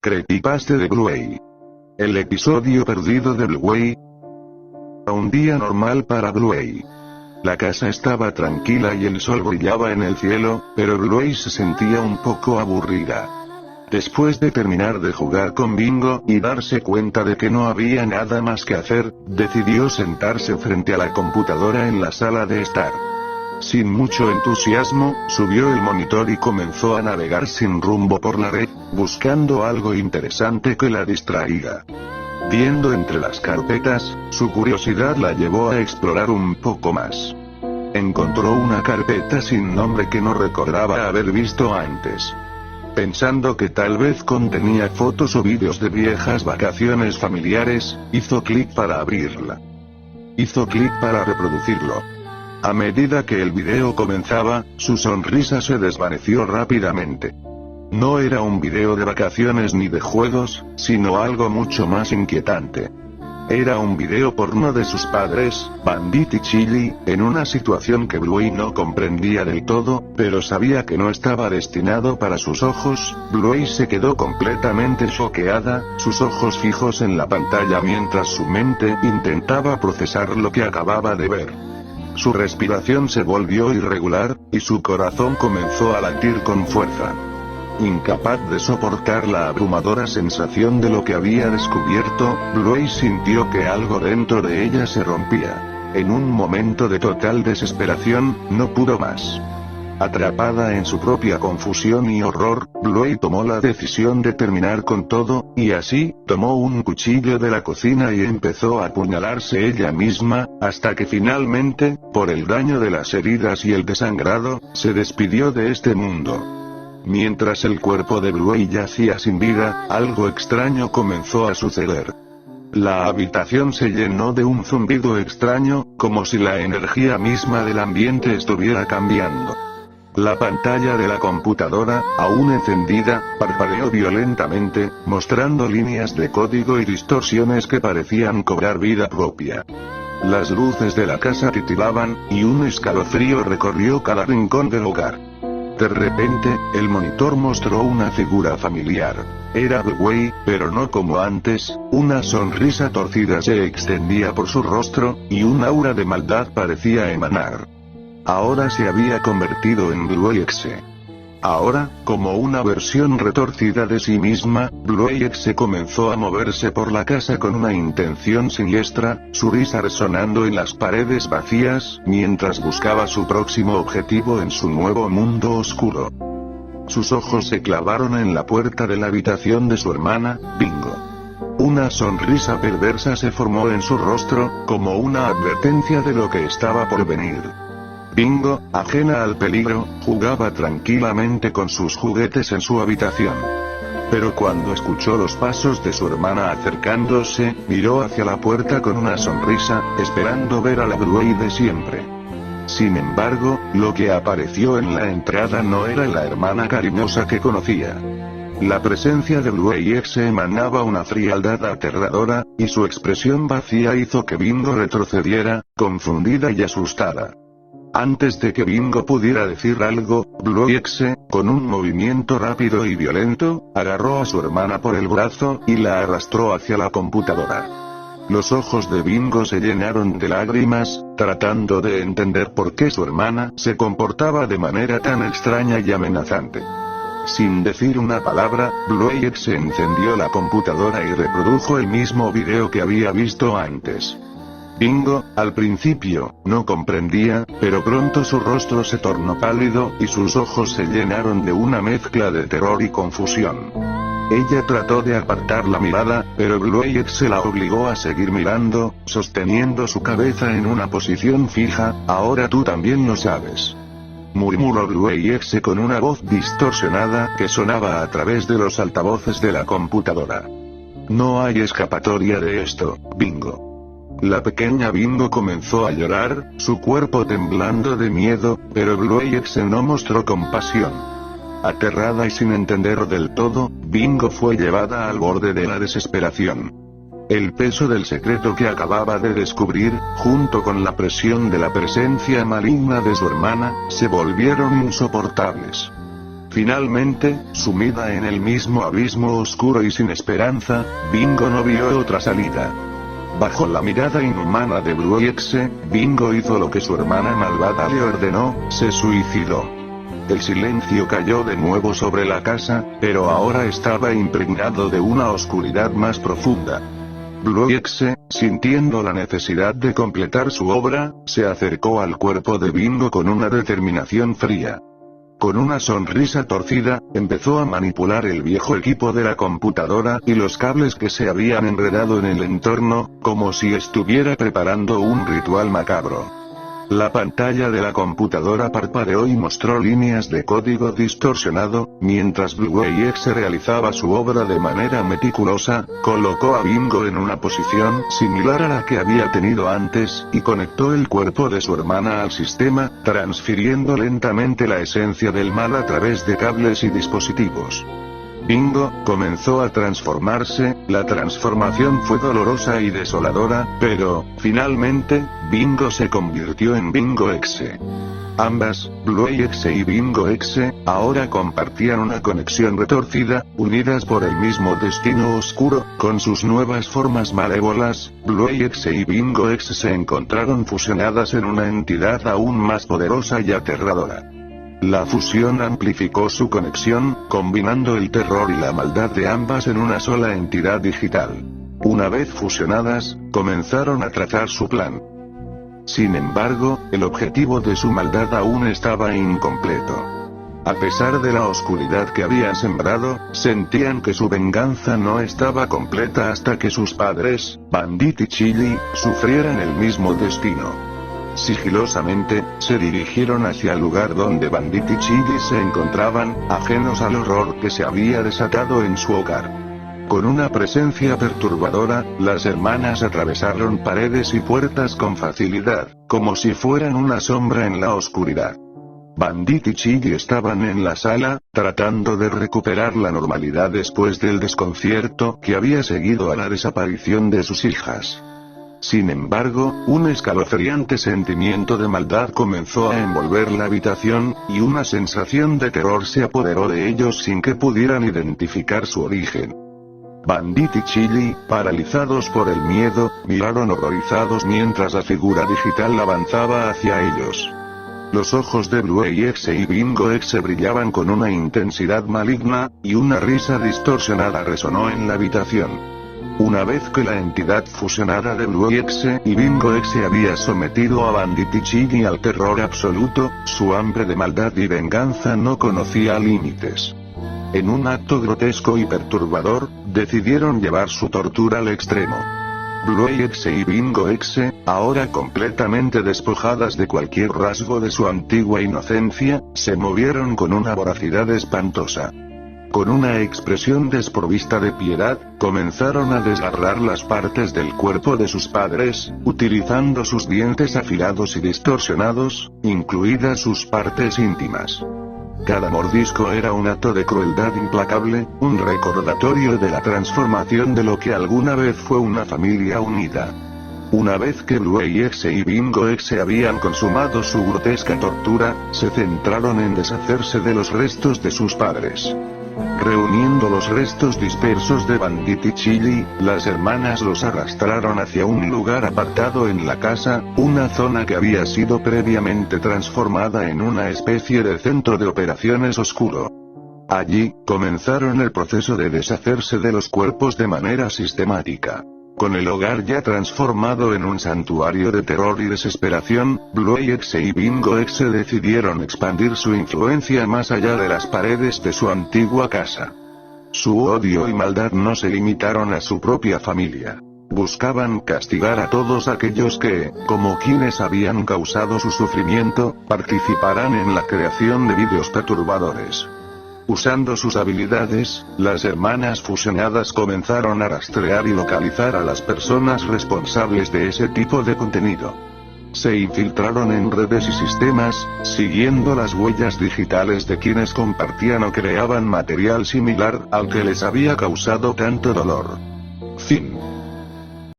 Creepypasta de Bluey. El episodio perdido de Bluey. Un día normal para Bluey. La casa estaba tranquila y el sol brillaba en el cielo, pero Bluey se sentía un poco aburrida. Después de terminar de jugar con Bingo y darse cuenta de que no había nada más que hacer, decidió sentarse frente a la computadora en la sala de estar. Sin mucho entusiasmo, subió el monitor y comenzó a navegar sin rumbo por la red, buscando algo interesante que la distraiga. Viendo entre las carpetas, su curiosidad la llevó a explorar un poco más. Encontró una carpeta sin nombre que no recordaba haber visto antes. Pensando que tal vez contenía fotos o vídeos de viejas vacaciones familiares, hizo clic para abrirla. Hizo clic para reproducirlo. A medida que el video comenzaba, su sonrisa se desvaneció rápidamente. No era un video de vacaciones ni de juegos, sino algo mucho más inquietante. Era un video porno de sus padres, Bandit y Chili, en una situación que Bluey no comprendía del todo, pero sabía que no estaba destinado para sus ojos. Bluey se quedó completamente choqueada, sus ojos fijos en la pantalla mientras su mente intentaba procesar lo que acababa de ver. Su respiración se volvió irregular, y su corazón comenzó a latir con fuerza. Incapaz de soportar la abrumadora sensación de lo que había descubierto, Bluey sintió que algo dentro de ella se rompía. En un momento de total desesperación, no pudo más. Atrapada en su propia confusión y horror, Bluey tomó la decisión de terminar con todo, y así, tomó un cuchillo de la cocina y empezó a apuñalarse ella misma, hasta que finalmente, por el daño de las heridas y el desangrado, se despidió de este mundo. Mientras el cuerpo de Bluey yacía sin vida, algo extraño comenzó a suceder. La habitación se llenó de un zumbido extraño, como si la energía misma del ambiente estuviera cambiando. La pantalla de la computadora, aún encendida, parpadeó violentamente, mostrando líneas de código y distorsiones que parecían cobrar vida propia. Las luces de la casa titilaban, y un escalofrío recorrió cada rincón del hogar. De repente, el monitor mostró una figura familiar. Era Bluey, pero no como antes, una sonrisa torcida se extendía por su rostro, y un aura de maldad parecía emanar. Ahora se había convertido en Bluey X. Ahora, como una versión retorcida de sí misma, Bluey X comenzó a moverse por la casa con una intención siniestra, su risa resonando en las paredes vacías, mientras buscaba su próximo objetivo en su nuevo mundo oscuro. Sus ojos se clavaron en la puerta de la habitación de su hermana, Bingo. Una sonrisa perversa se formó en su rostro, como una advertencia de lo que estaba por venir. Bingo, ajena al peligro, jugaba tranquilamente con sus juguetes en su habitación. Pero cuando escuchó los pasos de su hermana acercándose, miró hacia la puerta con una sonrisa, esperando ver a la Bluey de siempre. Sin embargo, lo que apareció en la entrada no era la hermana cariñosa que conocía. La presencia de Bluey X emanaba una frialdad aterradora, y su expresión vacía hizo que Bingo retrocediera, confundida y asustada. Antes de que Bingo pudiera decir algo, Bluey X, con un movimiento rápido y violento, agarró a su hermana por el brazo, y la arrastró hacia la computadora. Los ojos de Bingo se llenaron de lágrimas, tratando de entender por qué su hermana se comportaba de manera tan extraña y amenazante. Sin decir una palabra, Bluey X encendió la computadora y reprodujo el mismo video que había visto antes. Bingo, al principio, no comprendía, pero pronto su rostro se tornó pálido, y sus ojos se llenaron de una mezcla de terror y confusión. Ella trató de apartar la mirada, pero Bluey X la obligó a seguir mirando, sosteniendo su cabeza en una posición fija. Ahora tú también lo sabes, murmuró Bluey X con una voz distorsionada que sonaba a través de los altavoces de la computadora. No hay escapatoria de esto, Bingo. La pequeña Bingo comenzó a llorar, su cuerpo temblando de miedo, pero Bluey X no mostró compasión. Aterrada y sin entender del todo, Bingo fue llevada al borde de la desesperación. El peso del secreto que acababa de descubrir, junto con la presión de la presencia maligna de su hermana, se volvieron insoportables. Finalmente, sumida en el mismo abismo oscuro y sin esperanza, Bingo no vio otra salida. Bajo la mirada inhumana de Bruexe, Bingo hizo lo que su hermana malvada le ordenó, se suicidó. El silencio cayó de nuevo sobre la casa, pero ahora estaba impregnado de una oscuridad más profunda. Bruexe, sintiendo la necesidad de completar su obra, se acercó al cuerpo de Bingo con una determinación fría. Con una sonrisa torcida, empezó a manipular el viejo equipo de la computadora y los cables que se habían enredado en el entorno, como si estuviera preparando un ritual macabro. La pantalla de la computadora parpadeó y mostró líneas de código distorsionado, mientras Bruexe realizaba su obra de manera meticulosa, colocó a Bingo en una posición similar a la que había tenido antes, y conectó el cuerpo de su hermana al sistema, transfiriendo lentamente la esencia del mal a través de cables y dispositivos. Bingo comenzó a transformarse, la transformación fue dolorosa y desoladora, pero, finalmente, Bingo se convirtió en Bingoexe. Ambas, Bruexe y Bingoexe, ahora compartían una conexión retorcida, unidas por el mismo destino oscuro, con sus nuevas formas malévolas, Bruexe y Bingoexe se encontraron fusionadas en una entidad aún más poderosa y aterradora. La fusión amplificó su conexión, combinando el terror y la maldad de ambas en una sola entidad digital. Una vez fusionadas, comenzaron a trazar su plan. Sin embargo, el objetivo de su maldad aún estaba incompleto. A pesar de la oscuridad que habían sembrado, sentían que su venganza no estaba completa hasta que sus padres, Bandit y Chili, sufrieran el mismo destino. Sigilosamente, se dirigieron hacia el lugar donde Bandit y Chili se encontraban, ajenos al horror que se había desatado en su hogar. Con una presencia perturbadora, las hermanas atravesaron paredes y puertas con facilidad, como si fueran una sombra en la oscuridad. Bandit y Chili estaban en la sala, tratando de recuperar la normalidad después del desconcierto que había seguido a la desaparición de sus hijas. Sin embargo, un escalofriante sentimiento de maldad comenzó a envolver la habitación, y una sensación de terror se apoderó de ellos sin que pudieran identificar su origen. Bandit y Chili, paralizados por el miedo, miraron horrorizados mientras la figura digital avanzaba hacia ellos. Los ojos de Bruexe y Bingoexe brillaban con una intensidad maligna, y una risa distorsionada resonó en la habitación. Una vez que la entidad fusionada de Bruexe y Bingoexe había sometido a Bandit y Chili al terror absoluto, su hambre de maldad y venganza no conocía límites. En un acto grotesco y perturbador, decidieron llevar su tortura al extremo. Bruexe y Bingoexe, ahora completamente despojadas de cualquier rasgo de su antigua inocencia, se movieron con una voracidad espantosa. Con una expresión desprovista de piedad, comenzaron a desgarrar las partes del cuerpo de sus padres, utilizando sus dientes afilados y distorsionados, incluidas sus partes íntimas. Cada mordisco era un acto de crueldad implacable, un recordatorio de la transformación de lo que alguna vez fue una familia unida. Una vez que Bruexe y Bingoexe habían consumado su grotesca tortura, se centraron en deshacerse de los restos de sus padres. Reuniendo los restos dispersos de Bandit y Chili, las hermanas los arrastraron hacia un lugar apartado en la casa, una zona que había sido previamente transformada en una especie de centro de operaciones oscuro. Allí, comenzaron el proceso de deshacerse de los cuerpos de manera sistemática. Con el hogar ya transformado en un santuario de terror y desesperación, Bruexe y Bingoexe decidieron expandir su influencia más allá de las paredes de su antigua casa. Su odio y maldad no se limitaron a su propia familia. Buscaban castigar a todos aquellos que, como quienes habían causado su sufrimiento, participaran en la creación de vídeos perturbadores. Usando sus habilidades, las hermanas fusionadas comenzaron a rastrear y localizar a las personas responsables de ese tipo de contenido. Se infiltraron en redes y sistemas, siguiendo las huellas digitales de quienes compartían o creaban material similar al que les había causado tanto dolor. Fin.